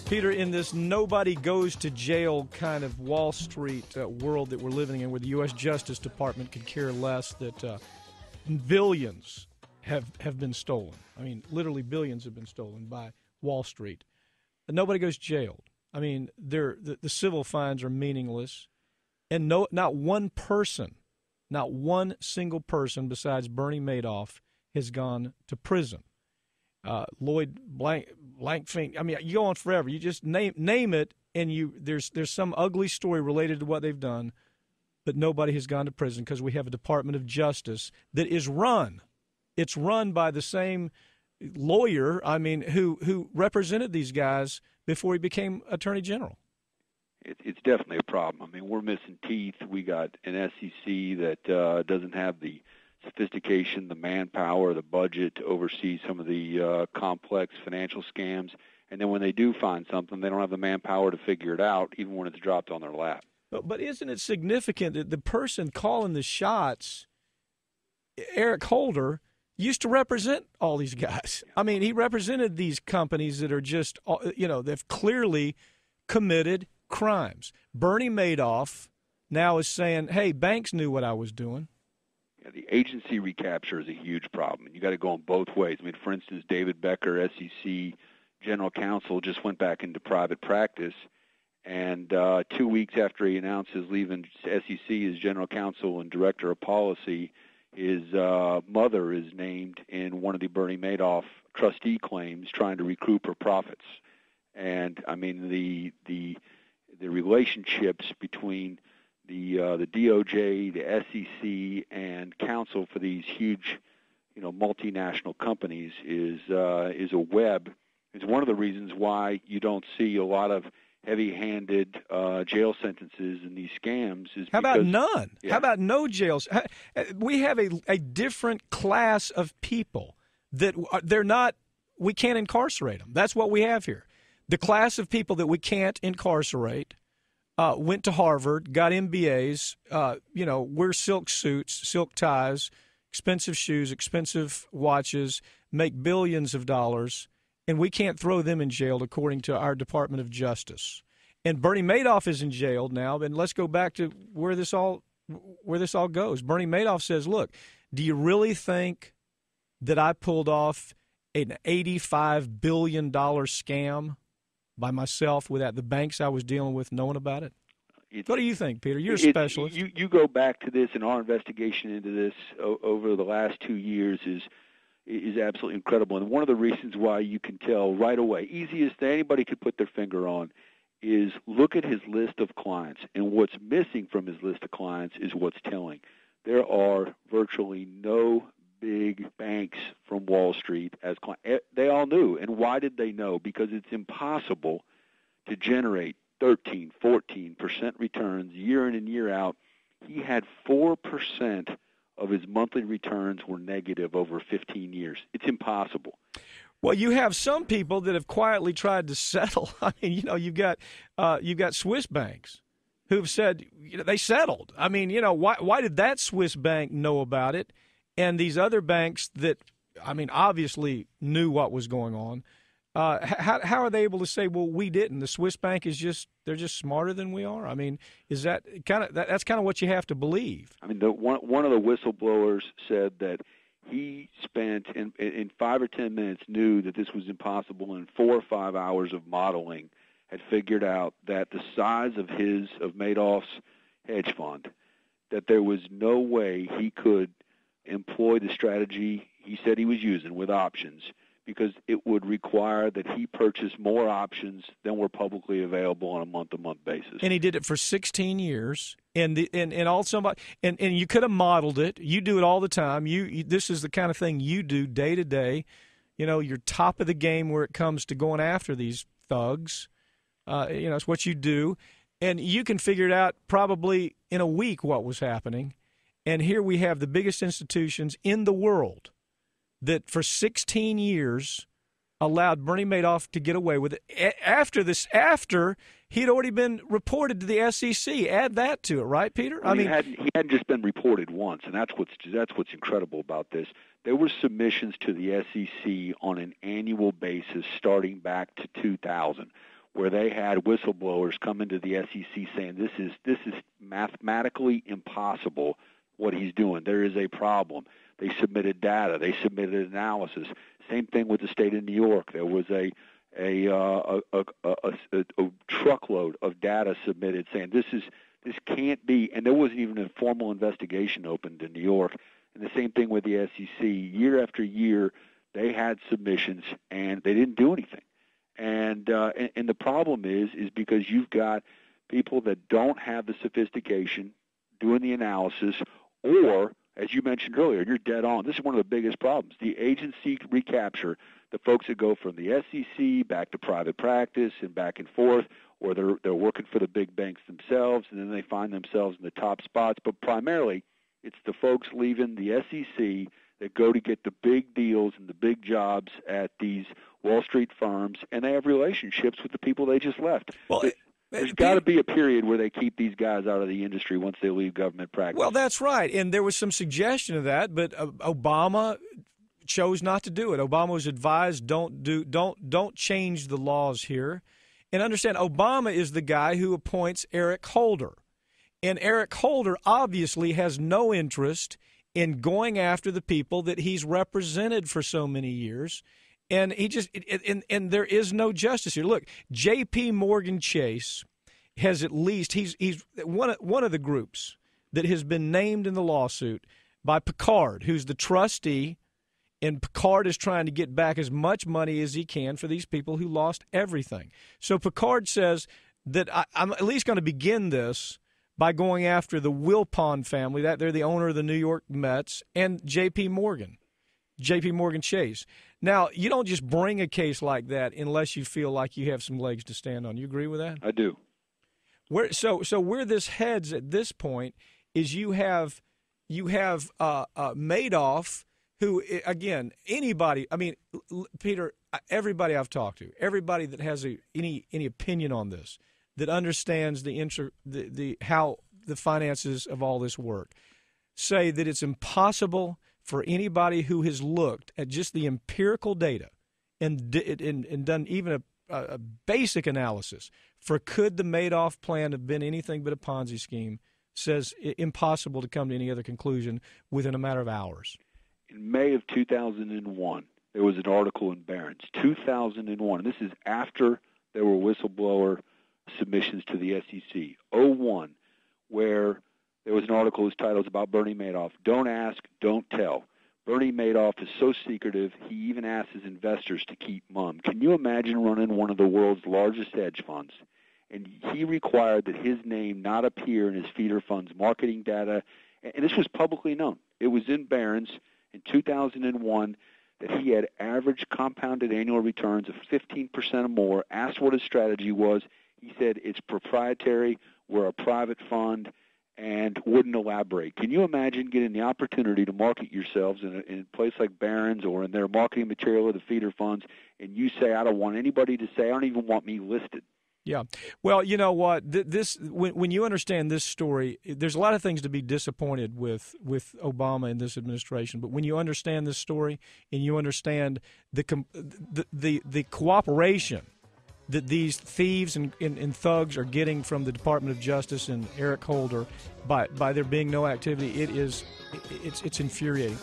Peter, in this nobody goes to jail kind of Wall Street world that we're living in, where the U.S. Justice Department could care less, that billions have been stolen. I mean, literally billions have been stolen by Wall Street. And nobody goes jailed. I mean, the civil fines are meaningless. And not one person, not one single person besides Bernie Madoff has gone to prison. Lloyd Blankfein. I mean, you go on forever. You just name it, and there's some ugly story related to what they've done, but nobody has gone to prison because we have a Department of Justice that is run. It's run by the same lawyer, I mean, who represented these guys before he became Attorney General. It's definitely a problem. I mean, we're missing teeth. We got an SEC that doesn't have the sophistication, the manpower, the budget to oversee some of the complex financial scams. And then when they do find something, they don't have the manpower to figure it out, even when it's dropped on their lap. But isn't it significant that the person calling the shots, Eric Holder, used to represent all these guys? I mean, he represented these companies that are just, they've clearly committed crimes. Bernie Madoff now is saying, hey, banks knew what I was doing. Yeah, the agency recapture is a huge problem, and you got to go on both ways. I mean, for instance, David Becker, SEC General Counsel, just went back into private practice, and 2 weeks after he announced his leaving SEC as General Counsel and Director of Policy, his mother is named in one of the Bernie Madoff trustee claims, trying to recoup her profits. And I mean, the relationships between the DOJ, the SEC, and counsel for these huge, multinational companies is a web. It's one of the reasons why you don't see a lot of heavy-handed jail sentences in these scams. How about none? Yeah. How about no jails? We have a different class of people that they're not. We can't incarcerate them. That's what we have here. The class of people that we can't incarcerate. Went to Harvard, got MBAs, wear silk suits, silk ties, expensive shoes, expensive watches, make billions of dollars, and we can't throw them in jail according to our Department of Justice. And Bernie Madoff is in jail now, and let's go back to where this all goes. Bernie Madoff says, look, do you really think that I pulled off an $85 billion scam by myself without the banks I was dealing with knowing about it? What do you think, Peter? You're a specialist. You go back to this, and our investigation into this over the last 2 years is absolutely incredible. And one of the reasons why you can tell right away, easiest that anybody could put their finger on, is look at his list of clients. And what's missing from his list of clients is what's telling. There are virtually no big banks from Wall Street as clients. They all knew. And why did they know? Because it's impossible to generate 13, 14% returns year in and year out. He had 4% of his monthly returns were negative over 15 years. It's impossible. Well, you have some people that have quietly tried to settle. I mean, you've got Swiss banks who've said they settled. I mean, why did that Swiss bank know about it? And these other banks that, I mean, obviously knew what was going on, how are they able to say, well, we didn't? The Swiss bank they're just smarter than we are? I mean, is that that's kind of what you have to believe? I mean, one of the whistleblowers said that he spent, in 5 or 10 minutes, knew that this was impossible, and 4 or 5 hours of modeling had figured out that the size of Madoff's hedge fund, that there was no way he could employ the strategy he said he was using with options, because it would require that he purchase more options than were publicly available on a month-to-month basis. And he did it for 16 years, and you could have modeled it. You do it all the time. This is the kind of thing you do day to day. You're top of the game where it comes to going after these thugs. It's what you do, and you can figure it out probably in a week what was happening. And here we have the biggest institutions in the world that for 16 years allowed Bernie Madoff to get away with it. After he'd already been reported to the SEC. Add that to it, right, Peter? Well, he hadn't just been reported once, and that's what's incredible about this. There were submissions to the SEC on an annual basis starting back to 2000. where they had whistleblowers come into the SEC saying this is mathematically impossible what he's doing. There is a problem. They submitted data. They submitted analysis. Same thing with the state of New York. There was a truckload of data submitted saying this can't be, and there wasn't even a formal investigation opened in New York. And the same thing with the SEC. Year after year, they had submissions and they didn't do anything. And the problem is because you've got people that don't have the sophistication doing the analysis, or, as you mentioned earlier, and you're dead on, this is one of the biggest problems. The agency recapture, the folks that go from the SEC back to private practice and back and forth, or they're working for the big banks themselves, and then they find themselves in the top spots. But primarily, it's the folks leaving the SEC that go to get the big deals and the big jobs at these Wall Street firms, and they have relationships with the people they just left. Well, there's got to be a period where they keep these guys out of the industry once they leave government practice. Well, that's right, and there was some suggestion of that, but Obama chose not to do it. Obama was advised don't change the laws here. And understand, Obama is the guy who appoints Eric Holder. And Eric Holder obviously has no interest in going after the people that he's represented for so many years. And he just and there is no justice here. Look, J.P. Morgan Chase has at least he's one of the groups that has been named in the lawsuit by Picard, who's the trustee. And Picard is trying to get back as much money as he can for these people who lost everything. So Picard says that I'm at least going to begin this by going after the Wilpon family, that they're the owner of the New York Mets, and J.P. Morgan Chase. Now, you don't just bring a case like that unless you feel like you have some legs to stand on. You agree with that? I do. So where this heads at this point is you have Madoff, who, again, anybody, I mean, Peter, everybody I've talked to, everybody that has any opinion on this, that understands how the finances of all this work, say that it's impossible for anybody who has looked at just the empirical data and done even a basic analysis for could the Madoff plan have been anything but a Ponzi scheme, says impossible to come to any other conclusion within a matter of hours. In May of 2001, there was an article in Barron's, 2001. This is after there were whistleblower submissions to the SEC, 01, where there was an article whose title is about Bernie Madoff. Don't ask, don't tell. Bernie Madoff is so secretive, he even asks his investors to keep mum. Can you imagine running one of the world's largest hedge funds? And he required that his name not appear in his feeder fund's marketing data. And this was publicly known. It was in Barron's in 2001 that he had average compounded annual returns of 15% or more. Asked what his strategy was. He said, it's proprietary, we're a private fund, and wouldn't elaborate. Can you imagine getting the opportunity to market yourselves in a place like Barron's or in their marketing material or the feeder funds, and you say, I don't want anybody to say, I don't even want me listed? Yeah. Well, you know what? When you understand this story, there's a lot of things to be disappointed with Obama and this administration. But when you understand this story and you understand the cooperation that these thieves and thugs are getting from the Department of Justice and Eric Holder by there being no activity, it's infuriating.